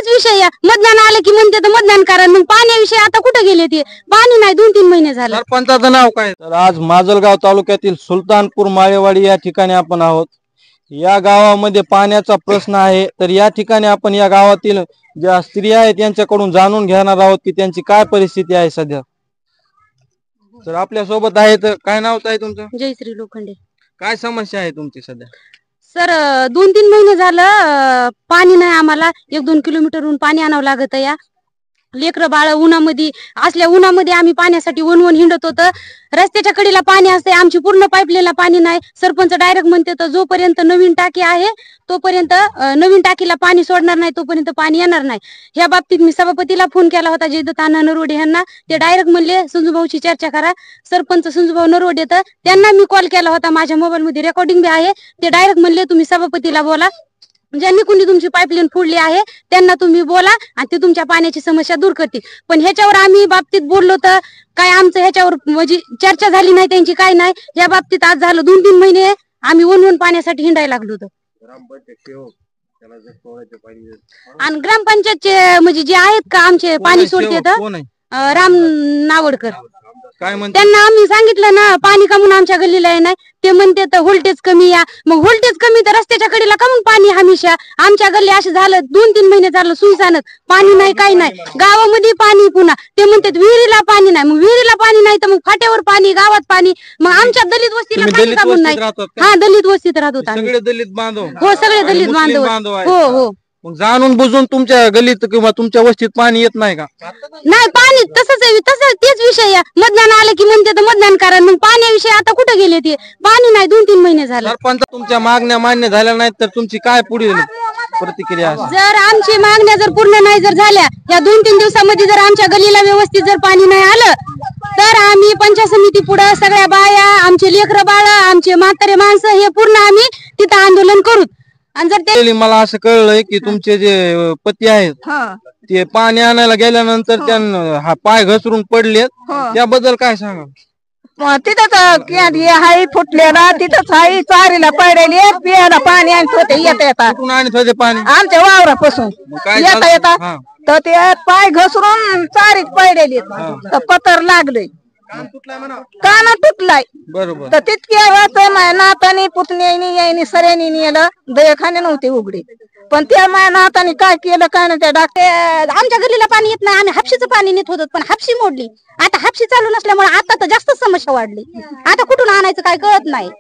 तेच विषय मतदान आले की म्हणते तर मतदान करा, मग पाण्याविषयी आता कुठे गेले ते? पाणी नाही 2-3 महिने झाले. सरपंचाचं नाव काय? तर आज माजलगाव तालुक्यातील सुलतानपूर माळेवाडी या ठिकाणी आपण आहोत. या गावामध्ये पाण्याचा प्रश्न आहे. तर या ठिकाणी आपण या गावातील ज्या स्त्रिया आहेत यांच्याकडून जाणून घेणार आहोत की त्यांची काय परिस्थिती आहे सध्या. तर आपल्या सोबत आहे. तर काय नाव आहे तुमचं? जयश्री लोखंडे. काय समस्या आहे तुमची सध्या? सर 2-3 महिने झालं पाणी नाही आम्हाला. 1-2 किलोमीटरहून पाणी आणावं लागत या. लेकरं बाळ उन्हामध्ये, असल्या उन्हामध्ये आम्ही पाण्यासाठी वन हिंडत होतं. रस्त्याच्या कडेला पाणी असते, आमची पूर्ण पाईपलाईनला पाणी नाही. सरपंच डायरेक्ट म्हणते तर जोपर्यंत नवीन टाकी आहे तोपर्यंत नवीन टाकीला पाणी सोडणार नाही, तोपर्यंत पाणी येणार नाही. ह्या बाबतीत मी सभापतीला फोन केला होता, जयदत्त अण्णा नरवडे यांना. ते डायरेक्ट म्हणले संजूभाऊची चर्चा करा. सरपंच संजूभाऊ नरवडे, तर त्यांना मी कॉल केला होता, माझ्या मोबाईल मध्ये रेकॉर्डिंग बी आहे. ते डायरेक्ट म्हणले तुम्ही सभापतीला बोला, ज्यांनी कोणी तुमची पाईपलाईन फोडली आहे त्यांना तुम्ही बोला आणि ते तुमच्या पाण्याची समस्या दूर करतील. पण ह्याच्यावर आम्ही बाबतीत बोललो तर काय आमचं ह्याच्यावर म्हणजे चर्चा झाली नाही त्यांची, काय नाही. या बाबतीत आज झालं 2-3 महिने आम्ही वन पाण्यासाठी हिंडायला लागलो होतो. आणि ग्रामपंचायतचे म्हणजे जे आहेत का आमचे पाणी सोडते तर राम नावडकर, त्यांना आम्ही सांगितलं ना पाणी कमून आमच्या गल्लीला आहे नाही. ते म्हणते तर व्होल्टेज कमी या. मग व्होल्टेज कमी तर रस्त्याच्या कडेला कमून पाणी हमेशा आमच्या गल्ली असं झालं 2-3 महिने झालं सुनसानच, पाणी नाही काही नाही. गावामध्ये पाणी, पुन्हा ते म्हणतात विहिरीला पाणी नाही. मग विहिरीला पाणी नाही तर मग फाट्यावर पाणी, गावात पाणी. मग आमच्या दलित वस्तीला पाणी कमून नाही. हा, दलित वस्तीत राहत होता. सगळे दलित बांधव? हो, सगळे दलित बांधव. हो हो. मग जाणून बुजून तुमच्या गल्लीत किंवा तुमच्या वस्तीत पाणी येत नाही का? नाही, पाणी तसंच आहे. तसं तेच विषय मतदान आले की म्हणते तर मतदान करा, मग पाण्याविषयी आता कुठे गेले ते? पाणी नाही 2-3 महिने झाले. सरपंच तुमच्या मागण्या मान्य झाल्या नाहीत तर तुमची काय पुढील प्रतिक्रिया? जर आमची मागण्या जर पूर्ण नाही जर झाल्या, या 2-3 दिवसामध्ये जर आमच्या गल्लीला व्यवस्थित जर पाणी नाही आलं तर आम्ही पंचायत समिती पुढे सगळ्या बाया, आमचे लेकरं बाळ, आमचे म्हातारे माणसं हे पूर्ण आम्ही तिथं आंदोलन करू. आणि जर ते मला असं कळलंय की तुमचे जे पती आहेत ते पाणी आणायला गेल्यानंतर त्यांना हा पाय घसरून पडलेत, त्याबद्दल काय सांगा? तिथंच हाई फुटलेला, तिथंच हाई चारीला पडलेली, पियाला पाणी आणत होते येता कुठून आणत होते पाणी? आमच्या वावरापासून येता येता. तर ते पाय घसरून चारीत पडलेली, तर पतर लागलंय, काना तुटलाय. बरोबर. तर तितक्या माझ्या नातानी पुतण्यानी यायनी सऱ्यानी नेलं, दवाखाने नव्हते उघडे. पण त्या माझ्या नातानी काय केलं काय नाही, त्या डॉक्टर आमच्या गल्लीला पाणी येत नाही. आम्ही हापशीचं पाणी नेत होतो, पण हापशी मोडली. आता हापशी चालू नसल्यामुळे आता तर जास्त समस्या वाढली. आता कुठून आणायचं काय कळत नाही.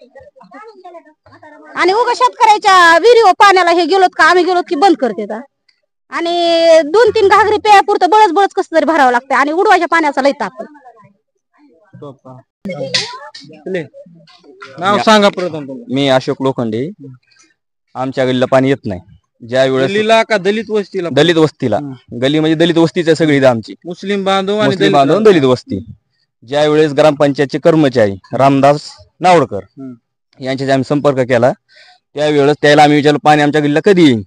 आणि उगा शेतकऱ्याच्या विहिरी पाण्याला हे गेलोत का आम्ही गेलोत की बंद करते. आणि 2-3 घागरी प्यापुरतं बळच कसं तरी भरावं लागतं. आणि उडवायच्या पाण्याचा लई ताप. नाव सांगा प्रथम. मी अशोक लोखंडे. आमच्या गल्लीला पाणी येत नाही. ज्या वेळेस का दलित वस्तीला? दलित वस्तीला. गल्ली म्हणजे दलित वस्तीच आहे सगळी आमची, मुस्लिम बांधव मुस्लिम बांधव दलित वस्ती. ज्या वेळेस ग्रामपंचायतचे कर्मचारी रामदास नावडकर यांच्याशी आम्ही संपर्क केला, त्यावेळेस त्याला आम्ही विचारलं पाणी आमच्या गल्लीला कधी येईल.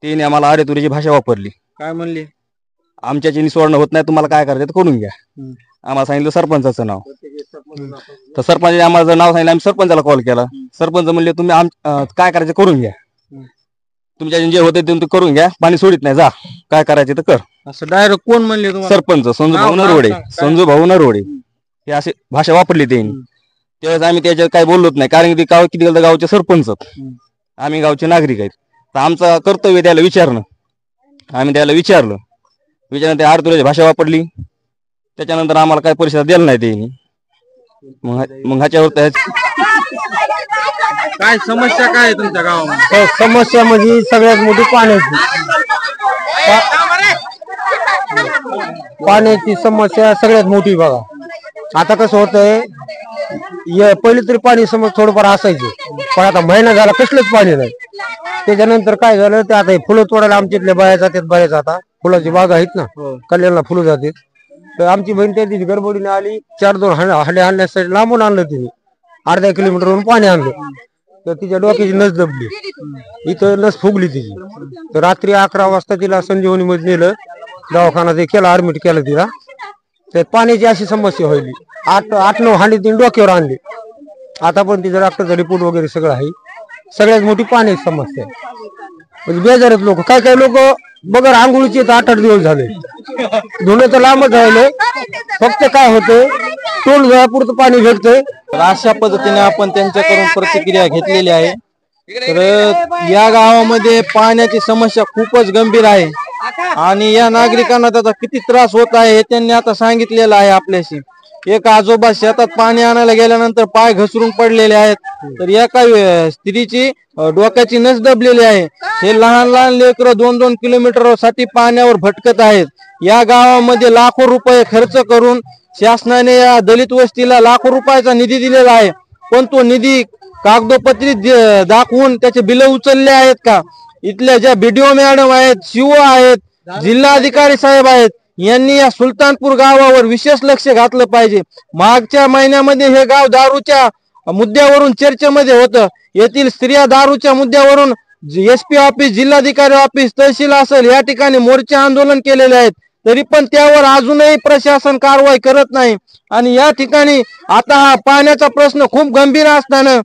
त्याने आम्हाला अरेतुरीची भाषा वापरली. काय म्हणले? आमच्याची सोडणं होत नाही, तुम्हाला काय करायचं करून घ्या. आम्हाला सांगितलं सरपंचाचं नाव. तर सरपंच आम्हाला जर नाव सांगितलं, आम्ही सरपंचाला कॉल केला. सरपंच म्हणले तुम्ही काय करायचं करून घ्या, तुमच्या जे होते ते करून घ्या, पाणी सोडित नाही, जा काय करायचे तर कर. असं डायरेक्ट कोण म्हणले तुम्हाला? सरपंच संजूभाऊ नरवडे. संजूभाऊ नरवडे हे अशी भाषा वापरली त्यांनी. त्यावेळेस आम्ही त्याच्यात काय बोललोच नाही, कारण की किती गावचे सरपंच, आम्ही गावचे नागरिक आहेत. तर आमचं कर्तव्य त्याला विचारणं. आम्ही त्याला विचारलं, ते आरतुराची भाषा वापरली. त्याच्यानंतर आम्हाला काय परिषद दिला नाही त्यांनी. मग ह्याच्यावर काय समस्या काय आहे तुमच्या गावामध्ये? समस्या म्हणजे सगळ्यात मोठी पाण्याची समस्या सगळ्यात मोठी. बघा आता कसं होतंय, पहिले तरी पाणी समज थोडंफार असायचं, पण आता महिना झाला कसलंच पाणी नाही. त्याच्यानंतर काय झालं, ते आता फुलं तोडायला आमच्यातल्या बाया जातात, बऱ्याच आता फुलाची बाग आहेत ना, कल्याणला फुलं जातात. तर आमची बहीण त्या दिवशी गडबडीने आली, 4-2 हांडे आणण्यासाठी लांबून आणलं तिने, अर्धा किलोमीटरवरून पाणी आणलं. तर तिच्या डोक्याची नस दबली, इथं नस फुगली तिची. तर रात्री 11 वाजता तिला संजीवनी मध्ये नेलं, दवाखाना ते केला, ऍडमिट केलं तिला. तर पाण्याची अशी समस्या व्हायली. 8-9 हांडे तिने डोक्यावर आणली. आता पण तिचं डॉक्टरचा रिपोर्ट वगैरे सगळं आहे. सगळ्यात मोठी पाण्याची समस्या आहे. म्हणजे बेजारच लोक, काय लोक बगर आंघोळीचे 8-8 दिवस झाले. धुणं तर लांबच राहिले. फक्त काय होतंय, तोंड धुवापुरतं पाणी भेटतंय. तर अशा पद्धतीने आपण त्यांच्याकडून प्रतिक्रिया घेतलेली आहे. तर या गावामध्ये पाण्याची समस्या खूपच गंभीर आहे आणि या नागरिकांना त्याचा किती त्रास होत आहे हे त्यांनी आता सांगितलेलं आहे आपल्याशी. एक आजोबा शेतात पाणी आणायला गेल्यानंतर पाय घसरून पडलेले आहेत. तर एका स्त्रीची डोक्याची नस दबलेली आहे. हे लहान लहान लेकरं 2-2 किलोमीटर साठी पाण्यावर भटकत आहेत. या गावामध्ये लाखो रुपये खर्च करून शासनाने या दलित वस्तीला लाखो रुपयाचा निधी दिलेला आहे. पण तो निधी कागदोपत्री दाखवून त्याचे बिल उचलले आहेत का? इथल्या ज्या बीडीओ मॅडम आहेत, शिओ आहेत, जिल्हाधिकारी साहेब आहेत, यांनी या सुलतानपूर गावावर विशेष लक्ष घातलं पाहिजे. मागच्या महिन्यामध्ये हे गाव दारूच्या मुद्द्यावरून चर्चेमध्ये होतं. येथील स्त्रिया दारूच्या मुद्द्यावरून SP ऑफिस, जिल्हाधिकारी ऑफिस, तहसील असेल या ठिकाणी मोर्चे आंदोलन केलेले आहेत. तरी पण त्यावर अजूनही प्रशासन कारवाई करत नाही. आणि या ठिकाणी आता हा पाण्याचा प्रश्न खूप गंभीर असताना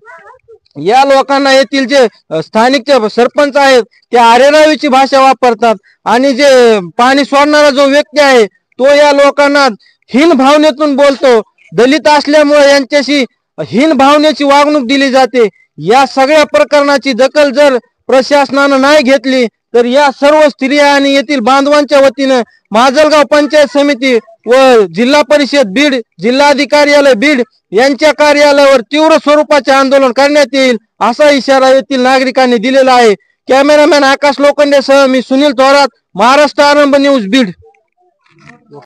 या लोकांना येथील जे स्थानिक सरपंच आहेत ते अरेरावीची भाषा वापरतात आणि जे पाणी सोडणारा जो व्यक्ती आहे तो या लोकांना हीन भावनेतून बोलतो. दलित असल्यामुळे यांच्याशी हीन भावनेची वागणूक दिली जाते. या सगळ्या प्रकरणाची दखल जर प्रशासनानं नाही घेतली तर या सर्व स्त्रिया आणि येथील बांधवांच्या वतीनं माजलगाव पंचायत समिती व जिल्हा परिषद बीड, जिल्हाधिकार्यालय बीड यांच्या कार्यालयावर तीव्र स्वरूपाचे आंदोलन करण्यात येईल असा इशारा येथील नागरिकांनी दिलेला आहे. कॅमेरामॅन आकाश लोखंडेसह मी सुनील थोरात, महाराष्ट्र आरंभ न्यूज बीड.